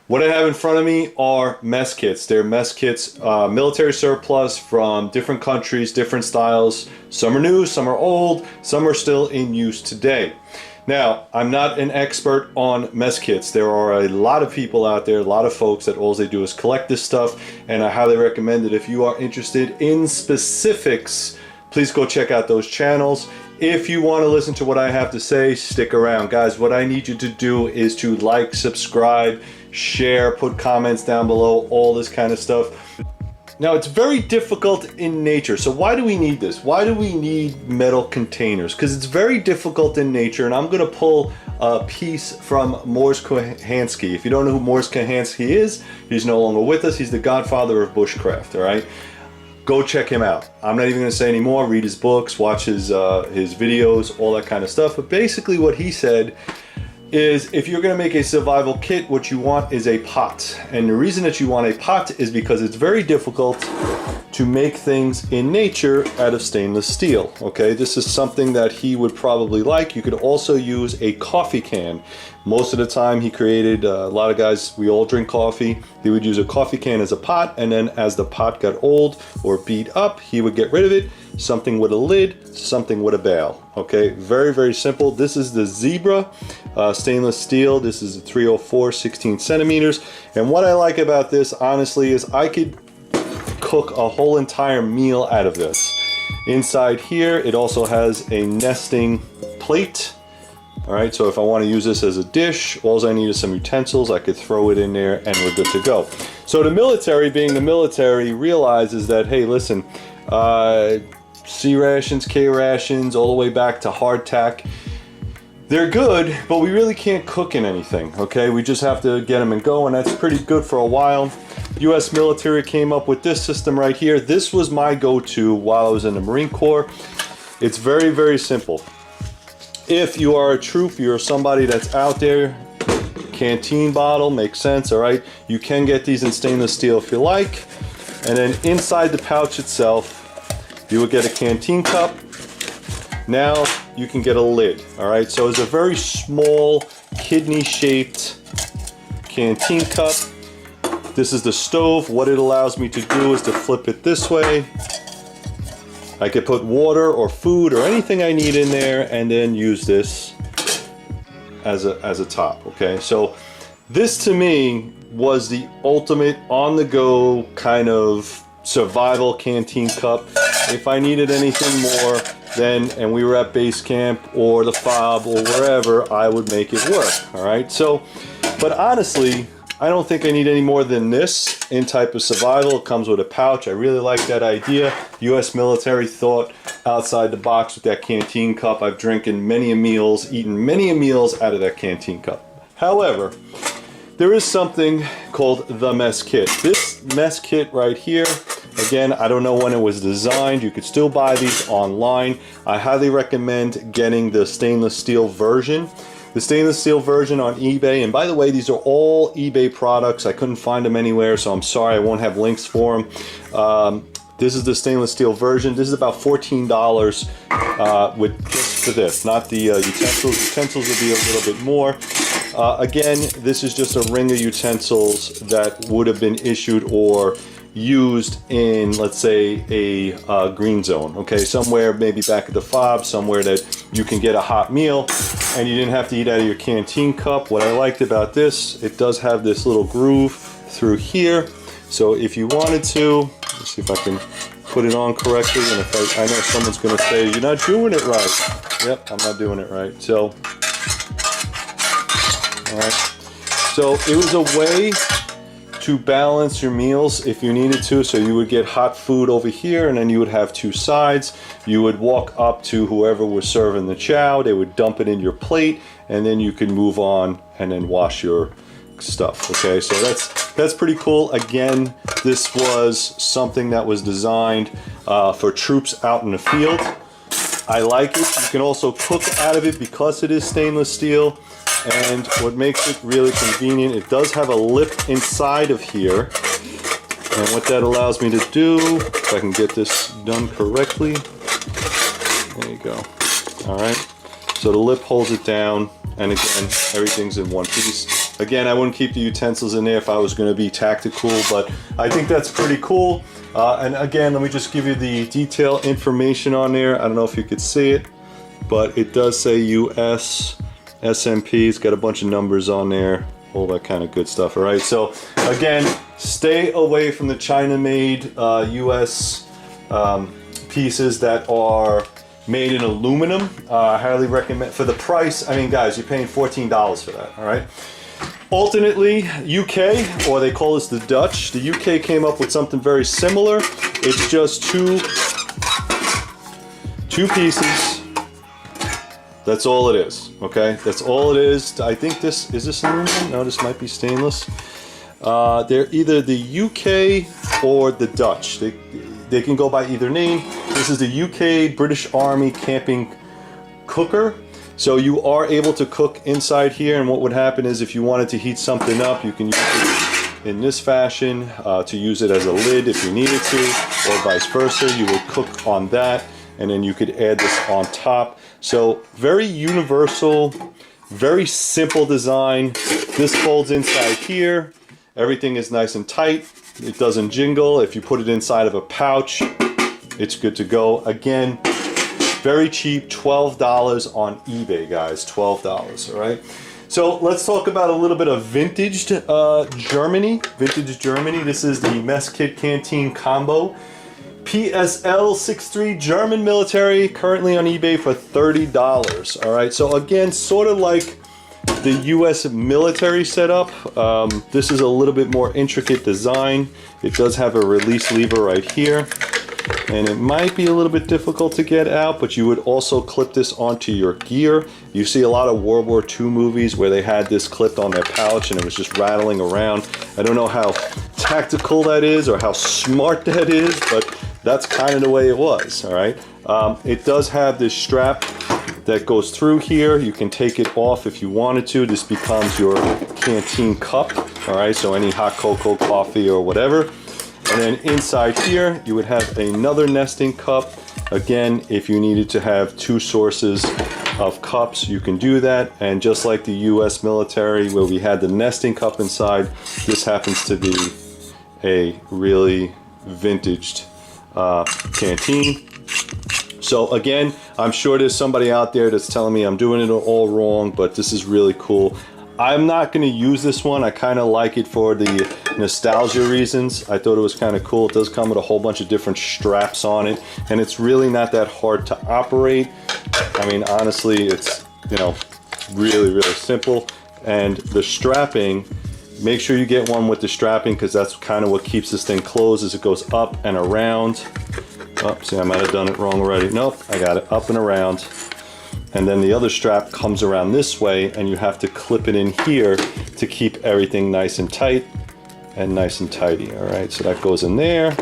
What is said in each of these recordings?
What I have in front of me are mess kits. They're mess kits, military surplus from different countries, different styles. Some are new, some are old, some are still in use today. Now, I'm not an expert on mess kits. There are a lot of people out there, a lot of folks that all they do is collect this stuff, and I highly recommend it. If you are interested in specifics, please go check out those channels. If you want to listen to what I have to say, stick around. Guys, what I need you to do is to like, subscribe, share, put comments down below, all this kind of stuff. Now, it's very difficult in nature. So why do we need this? Why do we need metal containers? Because it's very difficult in nature, and I'm going to pull a piece from Mors Kochanski. If you don't know who Mors Kochanski is, he's no longer with us. He's the godfather of bushcraft, all right? Go check him out. I'm not even going to say any more. Read his books, watch his videos, all that kind of stuff. But basically what he said is, if you're going to make a survival kit, what you want is a pot. And the reason that you want a pot is because it's very difficult to make things in nature out of stainless steel. Okay, this is something that he would probably like. You could also use a coffee can. Most of the time he created, a lot of guys, we all drink coffee. He would use a coffee can as a pot, and then as the pot got old or beat up, he would get rid of it. Something with a lid, something with a bail. Okay, very, very simple. This is the Zebra stainless steel. This is a 304, 16 centimeters. And what I like about this, honestly, is I could cook a whole entire meal out of this. Inside here, it also has a nesting plate. All right, so if I want to use this as a dish, all I need is some utensils. I could throw it in there and we're good to go. So the military, being the military, realizes that, hey, listen, C rations, K rations, all the way back to hardtack, they're good, but we really can't cook in anything, okay? We just have to get them and go, and that's pretty good for a while. US military came up with this system right here. This was my go-to while I was in the Marine Corps. It's very, very simple. If you are a troop, you're somebody that's out there, Canteen bottle makes sense, all right? You can get these in stainless steel if you like. And then inside the pouch itself, you would get a Canteen cup. Now you can get a lid, all right? So it's a very small kidney-shaped Canteen cup. This is the stove. What it allows me to do is to flip it this way. I could put water or food or anything I need in there, and then use this as a top, okay? So this to me was the ultimate on-the-go kind of survival Canteen cup. If I needed anything more, then, and we were at base camp or the FOB or wherever, I would make it work, all right? So, but honestly, I don't think I need any more than this in type of survival. It comes with a pouch. I really like that idea. US military thought outside the box with that Canteen cup. I've drinking many a meals, eaten many a meals out of that Canteen cup. However, there is something called the Mess Kit. This Mess Kit right here, again, I don't know when it was designed. You could still buy these online. I highly recommend getting the stainless steel version. The stainless steel version on eBay, and by the way, these are all eBay products. I couldn't find them anywhere, so I'm sorry I won't have links for them. This is the stainless steel version. This is about $14 with just for this, not the utensils. Utensils would be a little bit more. Again, this is just a ring of utensils that would have been issued or used in, let's say, a green zone, okay? Somewhere maybe back at the FOB, somewhere that you can get a hot meal and you didn't have to eat out of your Canteen cup. What I liked about this, it does have this little groove through here. So if you wanted to, let's see if I can put it on correctly, and if I know someone's gonna say, you're not doing it right. Yep, I'm not doing it right. So, all right. So it was a way to balance your meals if you needed to. So you would get hot food over here, and then you would have two sides. You would walk up to whoever was serving the chow. They would dump it in your plate, and then you can move on and then wash your stuff. Okay, so that's pretty cool. Again, this was something that was designed for troops out in the field. I like it. You can also cook out of it because it is stainless steel. And what makes it really convenient, it does have a lip inside of here. And what that allows me to do, if I can get this done correctly, there you go. All right. So the lip holds it down, and again, everything's in one piece. Again, I wouldn't keep the utensils in there if I was going to be tactical, but I think that's pretty cool. And again, let me just give you the detail information on there. I don't know if you could see it, but it does say US SMP. It's got a bunch of numbers on there, all that kind of good stuff. All right, so again, stay away from the China-made US pieces that are made in aluminum. I highly recommend, for the price, I mean guys, you're paying $14 for that, all right? Alternately, UK, or they call this the Dutch, the UK came up with something very similar. It's just two pieces. That's all it is, okay? That's all it is. I think is this aluminum? No, this might be stainless. They're either the UK or the Dutch. They can go by either name. This is the UK British Army camping cooker. So you are able to cook inside here, and what would happen is if you wanted to heat something up, you can use it in this fashion to use it as a lid if you needed to, or vice versa. You would cook on that, and then you could add this on top. So very universal, very simple design. This folds inside here. Everything is nice and tight. It doesn't jingle. If you put it inside of a pouch, it's good to go. Again, very cheap, $12 on eBay, guys, $12, all right? So let's talk about a little bit of vintage Germany. Vintage Germany, this is the Mess Kit Canteen Combo. PSL 63 German military, currently on eBay for $30, all right? So again, sort of like the US military setup. This is a little bit more intricate design. It does have a release lever right here, and it might be a little bit difficult to get out, but you would also clip this onto your gear. You see a lot of World War II movies where they had this clipped on their pouch and it was just rattling around. I don't know how tactical that is or how smart that is, but that's kind of the way it was, all right? It does have this strap that goes through here. You can take it off if you wanted to. This becomes your canteen cup, all right? So any hot cocoa, coffee, or whatever. And then inside here, you would have another nesting cup. Again, if you needed to have two sources of cups, you can do that. And just like the US military, where we had the nesting cup inside, this happens to be a really vintaged canteen. So again, I'm sure there's somebody out there that's telling me I'm doing it all wrong, but this is really cool. I'm not going to use this one. I kind of like it for the nostalgia reasons. I thought it was kind of cool. It does come with a whole bunch of different straps on it, and it's really not that hard to operate. I mean, honestly, it's, you know, really, really simple. And the strapping, make sure you get one with the strapping, because that's kind of what keeps this thing closed as it goes up and around. Oh, see, I might have done it wrong already. Nope, I got it up and around. And then the other strap comes around this way, and you have to clip it in here to keep everything nice and tight and nice and tidy. All right, so that goes in there.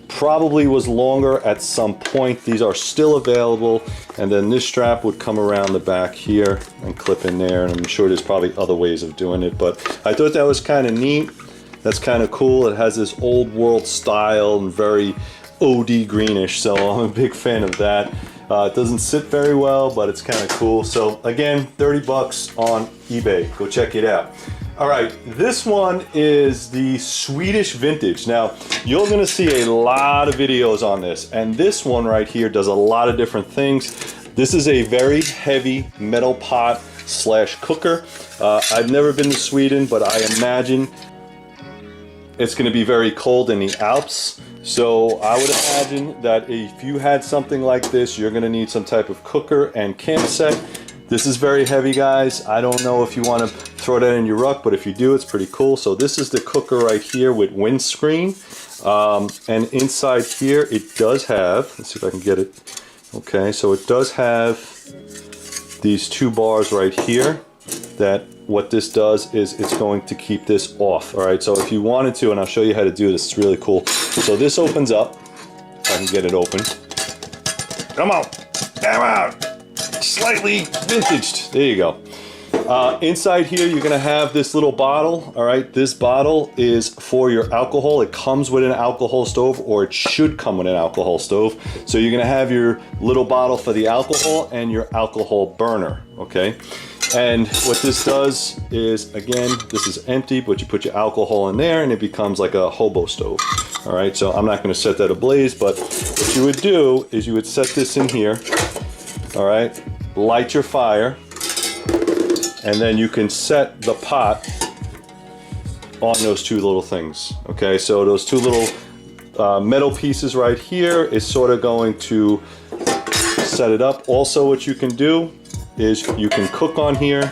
Probably was longer at some point. These are still available. And then this strap would come around the back here and clip in there. And I'm sure there's probably other ways of doing it, but I thought that was kind of neat. That's kind of cool. It has this old world style and very OD greenish, so I'm a big fan of that. It doesn't sit very well, but it's kind of cool. So again, 30 bucks on eBay. Go check it out. All right, this one is the Swedish vintage. Now, you're gonna see a lot of videos on this, and this one right here does a lot of different things. This is a very heavy metal pot slash cooker. I've never been to Sweden, but I imagine it's gonna be very cold in the Alps. So I would imagine that if you had something like this, you're gonna need some type of cooker and camp set. This is very heavy, guys. I don't know if you wanna throw that in your ruck, but if you do, it's pretty cool. So this is the cooker right here with windscreen. And inside here, it does have, let's see if I can get it. Okay, so it does have these two bars right here that what this does is it's going to keep this off. All right, so if you wanted to, and I'll show you how to do this, it's really cool. So this opens up, if I can get it open. Come on, slightly vintaged, there you go. Inside here, you're gonna have this little bottle. All right, this bottle is for your alcohol. It comes with an alcohol stove, or it should come with an alcohol stove. So you're gonna have your little bottle for the alcohol and your alcohol burner, okay? And what this does is, again, this is empty, but you put your alcohol in there and it becomes like a hobo stove. All right, so I'm not gonna set that ablaze, but what you would do is you would set this in here, all right? Light your fire, and then you can set the pot on those two little things, okay? So those two little metal pieces right here is sort of going to set it up. Also, what you can do is you can cook on here,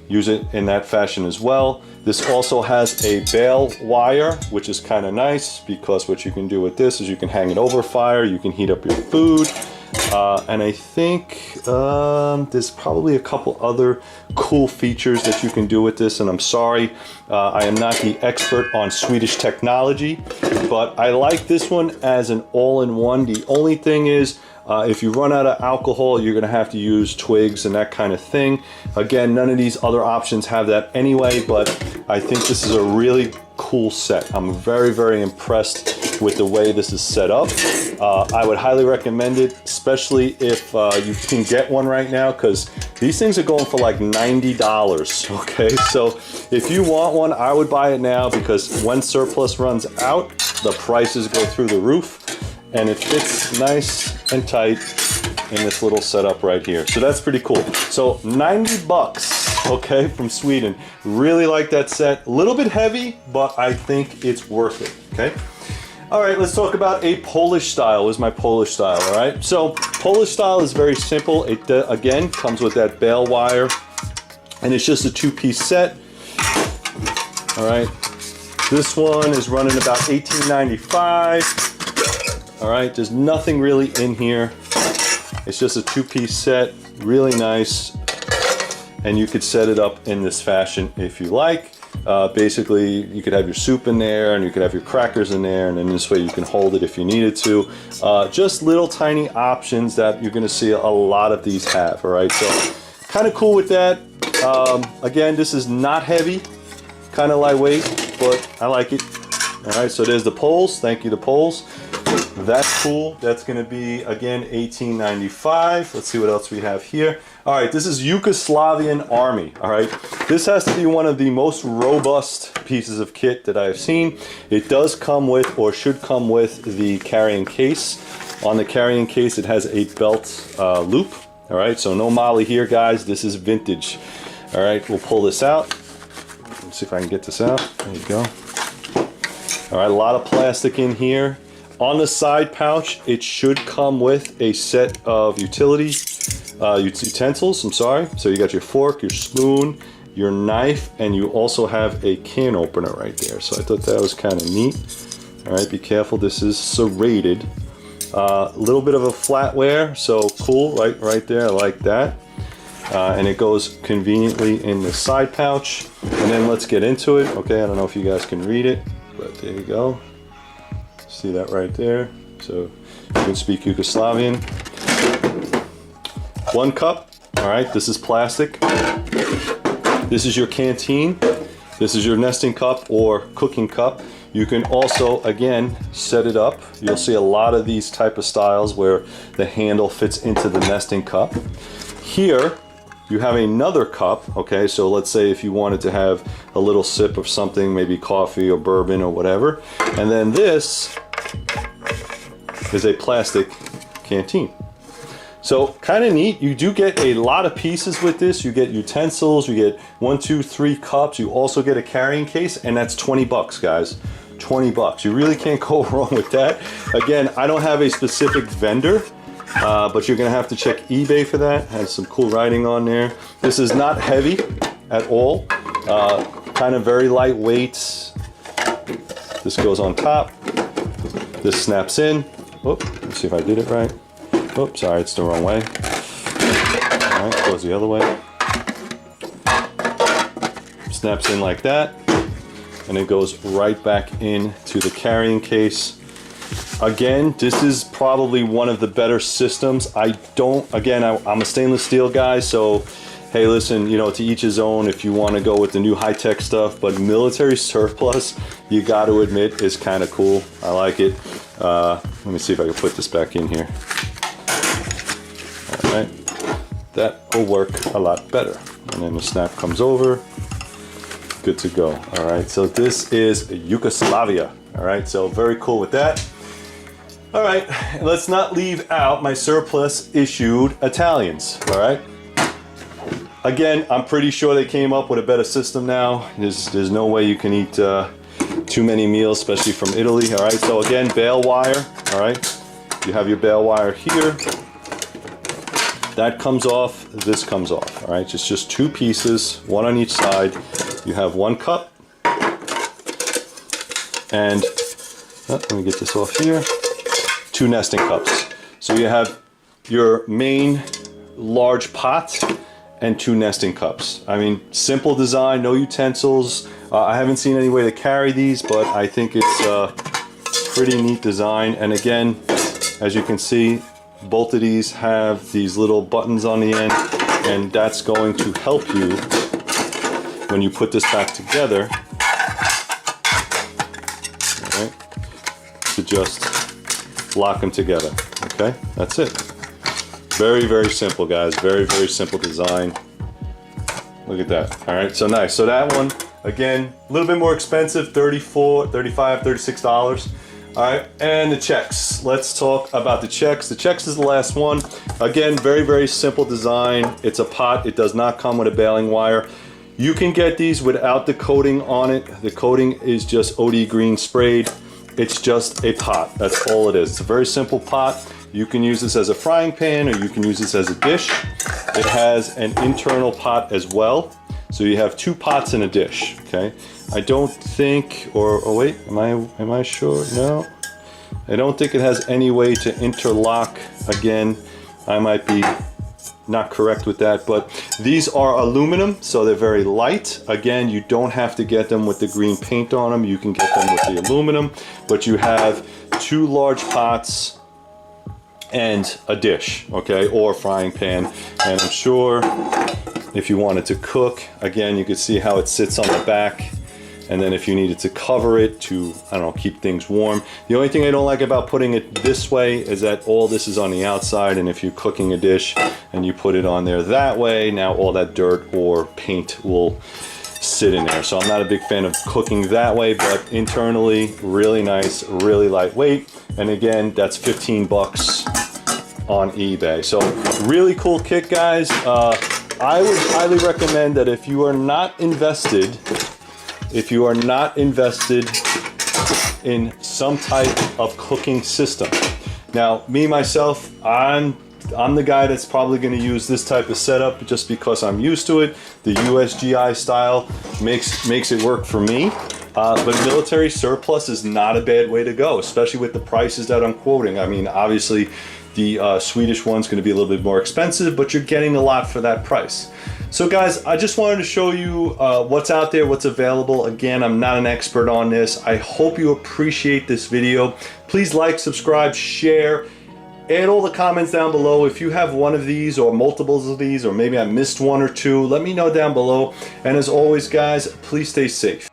use it in that fashion as well. This also has a bale wire, which is kind of nice, because what you can do with this is you can hang it over fire, you can heat up your food, and I think there's probably a couple other cool features that you can do with this, and I'm sorry, I am not the expert on Swedish technology, but I like this one as an all-in-one. The only thing is, if you run out of alcohol, you're gonna have to use twigs and that kind of thing. Again, none of these other options have that anyway, but I think this is a really cool set. I'm very, very impressed with the way this is set up. I would highly recommend it, especially if you can get one right now, because these things are going for like $90, okay? So if you want one, I would buy it now, because when surplus runs out, the prices go through the roof. And it fits nice and tight in this little setup right here. So that's pretty cool. So 90 bucks, okay, from Sweden. Really like that set. A little bit heavy, but I think it's worth it, okay? All right, let's talk about a Polish style. This is my Polish style, all right? So Polish style is very simple. It, again, comes with that bale wire, and it's just a two-piece set, all right? This one is running about $18.95. All right, there's nothing really in here. It's just a two-piece set, really nice. And you could set it up in this fashion if you like. Basically, you could have your soup in there, and you could have your crackers in there, and then this way you can hold it if you needed to. Just little tiny options that you're gonna see a lot of these have, all right? So kind of cool with that. Again, this is not heavy, kind of lightweight, but I like it. All right, so there's the poles. Thank you, the poles. That's cool. That's going to be, again, $18.95. Let's see what else we have here. All right, this is Yugoslavian Army. All right, this has to be one of the most robust pieces of kit that I have seen. It does come with, or should come with, the carrying case. On the carrying case, it has a belt loop. All right, so no molly here, guys. This is vintage. All right, we'll pull this out. Let's see if I can get this out. There you go. All right, a lot of plastic in here. On the side pouch, it should come with a set of utensils, I'm sorry. So you got your fork, your spoon, your knife, and you also have a can opener right there. So I thought that was kind of neat. All right, be careful, this is serrated. A little bit of a flatware, so cool, right there, I like that. And it goes conveniently in the side pouch. And then let's get into it. Okay, I don't know if you guys can read it, but there you go. See that right there? So you can speak Yugoslavian. 1 cup. All right, this is plastic. This is your canteen. This is your nesting cup or cooking cup. You can also, again, set it up. You'll see a lot of these type of styles where the handle fits into the nesting cup. Here, you have another cup, okay? So let's say if you wanted to have a little sip of something, maybe coffee or bourbon or whatever. And then this is a plastic canteen. So kind of neat. You do get a lot of pieces with this. You get utensils, you get 1, 2, 3 cups. You also get a carrying case, and that's 20 bucks, guys. 20 bucks. You really can't go wrong with that. Again, I don't have a specific vendor, but you're gonna have to check eBay for that. Has some cool writing on there. This is not heavy at all. Kind of very lightweight. This goes on top. This snaps in. Oop, let's see if I did it right. Oops, sorry, it's the wrong way. All right, goes the other way. Snaps in like that, and it goes right back into the carrying case. Again, this is probably one of the better systems. I'm a stainless steel guy, so hey, listen, you know, to each his own if you want to go with the new high-tech stuff, but military surplus, you got to admit, is kind of cool. I like it. Let me see if I can put this back in here. All right, that will work a lot better. And then the snap comes over, good to go. All right, so this is Yugoslavia. All right, so very cool with that. All right, let's not leave out my surplus issued Italians. All right. Again, I'm pretty sure they came up with a better system now. There's no way you can eat too many meals, especially from Italy. All right, so again, bale wire. All right, you have your bale wire here. That comes off, this comes off. All right, it's just two pieces, one on each side. You have 1 cup. And let me get this off here. 2 nesting cups. So you have your main large pot and 2 nesting cups. I mean, simple design, no utensils. I haven't seen any way to carry these, but I think it's a pretty neat design. And again, as you can see, both of these have these little buttons on the end, and that's going to help you when you put this back together, all right, to just lock them together. Okay, that's it. Very, very simple, guys. Very, very simple design. Look at that. All right, so nice. So that one, again, a little bit more expensive, $34, $35, $36. All right, and the Czechs. Let's talk about the Czechs. The Czechs is the last one. Again, very, very simple design. It's a pot. It does not come with a baling wire. You can get these without the coating on it. The coating is just OD green sprayed. It's just a pot. That's all it is. It's a very simple pot. You can use this as a frying pan, or you can use this as a dish. It has an internal pot as well. So you have 2 pots in a dish, okay? I don't think, oh wait, am I sure? No. I don't think it has any way to interlock. Again, I might be not correct with that, but these are aluminum, so they're very light. Again, you don't have to get them with the green paint on them. You can get them with the aluminum, but you have 2 large pots and a dish, okay, or frying pan. And I'm sure if you wanted to cook, again, you could see how it sits on the back. And then if you needed to cover it to, I don't know, keep things warm. The only thing I don't like about putting it this way is that all this is on the outside, and if you're cooking a dish and you put it on there that way, now all that dirt or paint will sit in there. So I'm not a big fan of cooking that way, but internally, really nice, really lightweight. And again, that's 15 bucks on eBay. So really cool kit, guys. I would highly recommend that if you are not invested in some type of cooking system. Now, me, myself, I'm the guy that's probably going to use this type of setup just because I'm used to it. The USGI style makes it work for me. But military surplus is not a bad way to go, especially with the prices that I'm quoting. I mean, obviously, the Swedish one's going to be a little bit more expensive, but you're getting a lot for that price. So guys, I just wanted to show you what's out there, what's available. Again, I'm not an expert on this. I hope you appreciate this video. Please like, subscribe, share, add all the comments down below. If you have one of these or multiples of these, or maybe I missed one or two, let me know down below. And as always, guys, please stay safe.